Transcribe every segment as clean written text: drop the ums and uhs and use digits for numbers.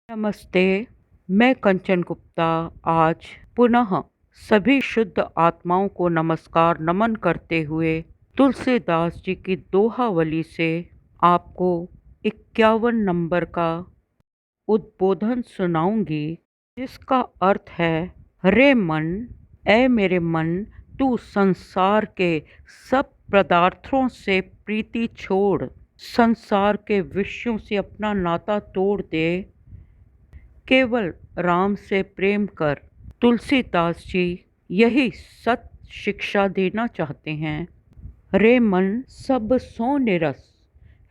नमस्ते। मैं कंचन गुप्ता आज पुनः सभी शुद्ध आत्माओं को नमस्कार नमन करते हुए तुलसीदास जी की दोहावली से आपको 51 नंबर का उद्बोधन सुनाऊंगी, जिसका अर्थ है, रे मन, ऐ मेरे मन, तू संसार के सब पदार्थों से प्रीति छोड़, संसार के विषयों से अपना नाता तोड़ दे, केवल राम से प्रेम कर। तुलसीदास जी यही सत शिक्षा देना चाहते हैं। रे मन, सब सो निरस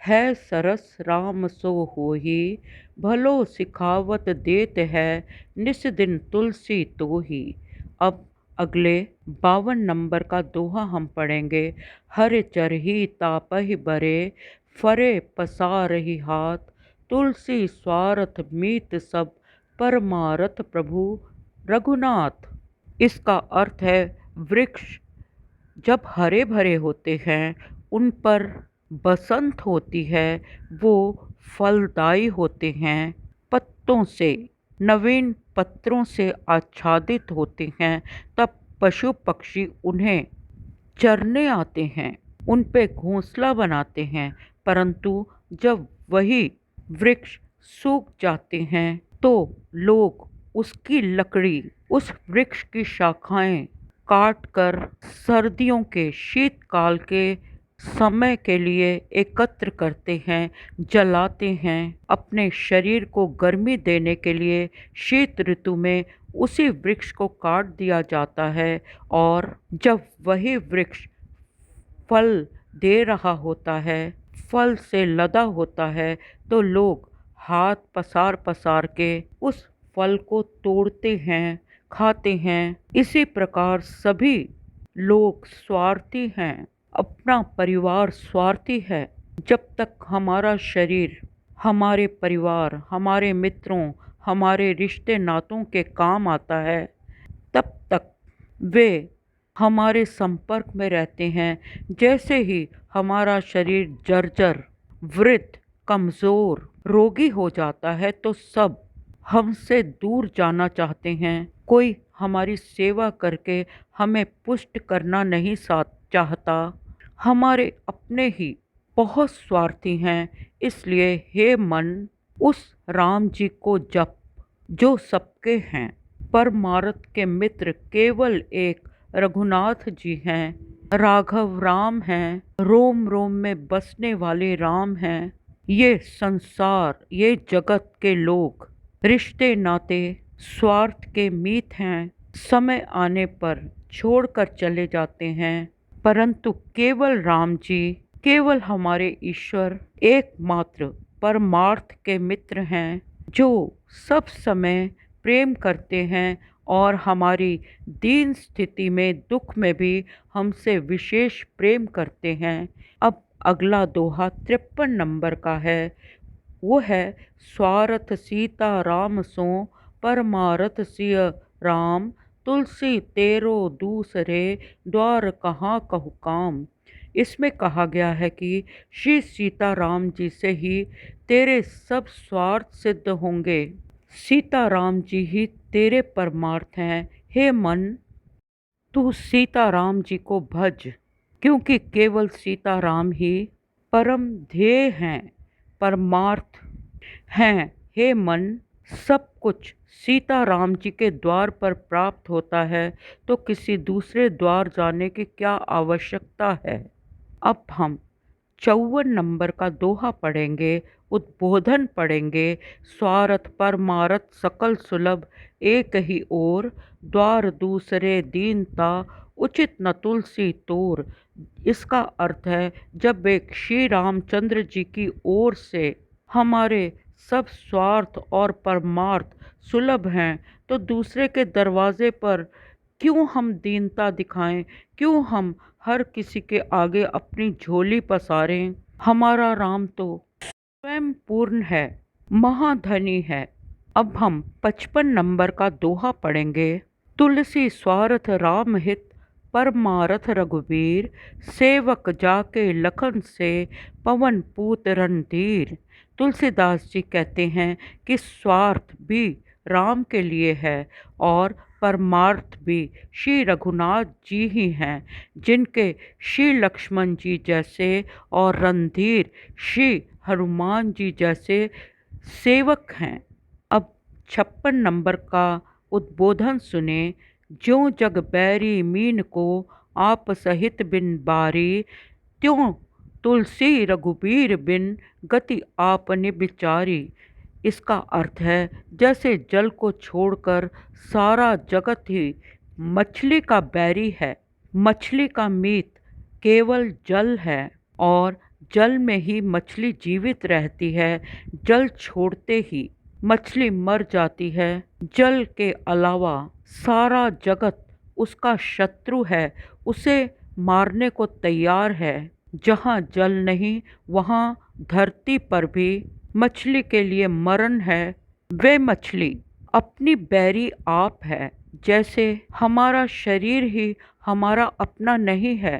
है सरस, राम सो होहि, भलो सिखावत देत है, निस दिन तुलसी तोहि। अब अगले 52 नंबर का दोहा हम पढ़ेंगे। हर चरही तापहि बरे, फरे पसारहि हाथ, तुलसी स्वार्थ मीत सब, परमारथ प्रभु रघुनाथ। इसका अर्थ है, वृक्ष जब हरे भरे होते हैं, उन पर बसंत होती है, वो फलदायी होते हैं, पत्तों से, नवीन पत्रों से आच्छादित होते हैं, तब पशु पक्षी उन्हें चरने आते हैं, उन पे घोंसला बनाते हैं। परंतु जब वही वृक्ष सूख जाते हैं तो लोग उसकी लकड़ी, उस वृक्ष की शाखाएं काट कर सर्दियों के, शीतकाल के समय के लिए एकत्र करते हैं, जलाते हैं। अपने शरीर को गर्मी देने के लिए शीत ऋतु में उसी वृक्ष को काट दिया जाता है, और जब वही वृक्ष फल दे रहा होता है, फल से लदा होता है, तो लोग हाथ पसार पसार के उस फल को तोड़ते हैं, खाते हैं। इसी प्रकार सभी लोग स्वार्थी हैं, अपना परिवार स्वार्थी है। जब तक हमारा शरीर हमारे परिवार, हमारे मित्रों, हमारे रिश्ते नातों के काम आता है, तब तक वे हमारे संपर्क में रहते हैं। जैसे ही हमारा शरीर जर्जर, वृद्ध, कमज़ोर, रोगी हो जाता है, तो सब हमसे दूर जाना चाहते हैं। कोई हमारी सेवा करके हमें पुष्ट करना नहीं चाहता। हमारे अपने ही बहुत स्वार्थी हैं। इसलिए हे मन, उस राम जी को जप जो सबके हैं। परमार्थ के मित्र केवल एक रघुनाथ जी हैं, राघव राम हैं, रोम रोम में बसने वाले राम हैं। ये संसार, ये जगत के लोग रिश्ते नाते स्वार्थ के मीत हैं, समय आने पर छोड़कर चले जाते हैं। परंतु केवल राम जी, केवल हमारे ईश्वर एकमात्र परमार्थ के मित्र हैं, जो सब समय प्रेम करते हैं और हमारी दीन स्थिति में, दुख में भी हमसे विशेष प्रेम करते हैं। अब अगला दोहा 53 नंबर का है। वो है, स्वार्थ सीता राम सो, परमारथ सिय राम, तुलसी तेरो दूसरे, द्वार कहाँ कहु काम। इसमें कहा गया है कि श्री सीता राम जी से ही तेरे सब स्वार्थ सिद्ध होंगे। सीता राम जी ही तेरे परमार्थ हैं। हे मन, तू सीता राम जी को भज, क्योंकि केवल सीता राम ही परम ध्येय हैं, परमार्थ हैं। हे मन, सब कुछ सीता राम जी के द्वार पर प्राप्त होता है, तो किसी दूसरे द्वार जाने की क्या आवश्यकता है। अब हम 54 नंबर का दोहा पढ़ेंगे, उद्बोधन पढ़ेंगे। स्वार्थ परमारथ सकल सुलभ, एक ही ओर, द्वार दूसरे दीनता, उचित न तुलसी तोर। इसका अर्थ है, जब एक श्री रामचंद्र जी की ओर से हमारे सब स्वार्थ और परमार्थ सुलभ हैं, तो दूसरे के दरवाजे पर क्यों हम दीनता दिखाएं, क्यों हम हर किसी के आगे अपनी झोली पसारें। हमारा राम तो स्वयं पूर्ण है, महाधनी है। अब हम 55 नंबर का दोहा पढ़ेंगे। तुलसी स्वार्थ राम हित, परमारथ रघुबीर, सेवक जाके लखन से, पवन पूत रणधीर। तुलसीदास जी कहते हैं कि स्वार्थ भी राम के लिए है और परमार्थ भी श्री रघुनाथ जी ही हैं, जिनके श्री लक्ष्मण जी जैसे और रणधीर श्री हनुमान जी जैसे सेवक हैं। अब 56 नंबर का उद्बोधन सुने। ज्यों जग बैरी मीन को आप सहित बिन बारी, त्यों तुलसी रघुबीर बिन गति आपने बिचारी। इसका अर्थ है, जैसे जल को छोड़कर सारा जगत ही मछली का बैरी है, मछली का मीत केवल जल है और जल में ही मछली जीवित रहती है। जल छोड़ते ही मछली मर जाती है। जल के अलावा सारा जगत उसका शत्रु है, उसे मारने को तैयार है। जहाँ जल नहीं वहाँ धरती पर भी मछली के लिए मरण है। वे मछली अपनी बैरी आप है। जैसे हमारा शरीर ही हमारा अपना नहीं है।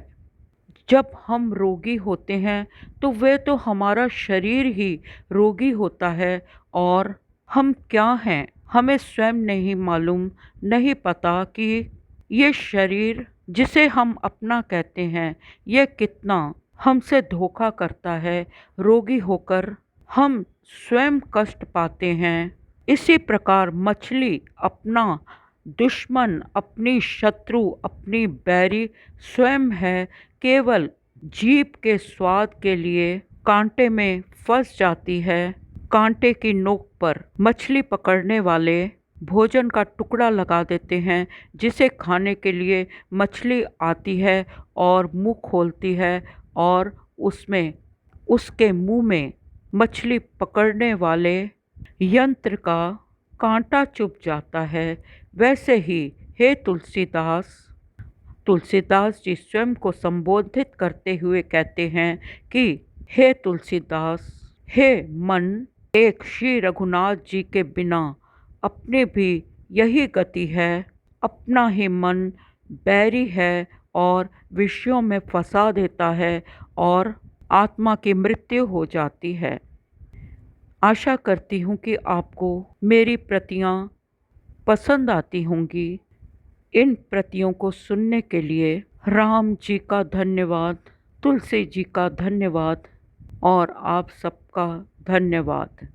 जब हम रोगी होते हैं तो वे तो हमारा शरीर ही रोगी होता है और हम क्या हैं हमें स्वयं नहीं मालूम, नहीं पता कि ये शरीर जिसे हम अपना कहते हैं ये कितना हमसे धोखा करता है। रोगी होकर हम स्वयं कष्ट पाते हैं। इसी प्रकार मछली अपना दुश्मन, अपनी शत्रु, अपनी बैरी स्वयं है। केवल जीभ के स्वाद के लिए कांटे में फंस जाती है। कांटे की नोक पर मछली पकड़ने वाले भोजन का टुकड़ा लगा देते हैं, जिसे खाने के लिए मछली आती है और मुंह खोलती है और उसमें उसके मुंह में मछली पकड़ने वाले यंत्र का कांटा चुभ जाता है। वैसे ही हे तुलसीदास, तुलसीदास जी स्वयं को संबोधित करते हुए कहते हैं कि हे तुलसीदास, हे मन, एक श्री रघुनाथ जी के बिना अपने भी यही गति है। अपना ही मन बैरी है और विषयों में फंसा देता है और आत्मा की मृत्यु हो जाती है। आशा करती हूँ कि आपको मेरी प्रतियाँ पसंद आती होंगी। इन प्रतियों को सुनने के लिए राम जी का धन्यवाद, तुलसी जी का धन्यवाद और आप सबका धन्यवाद।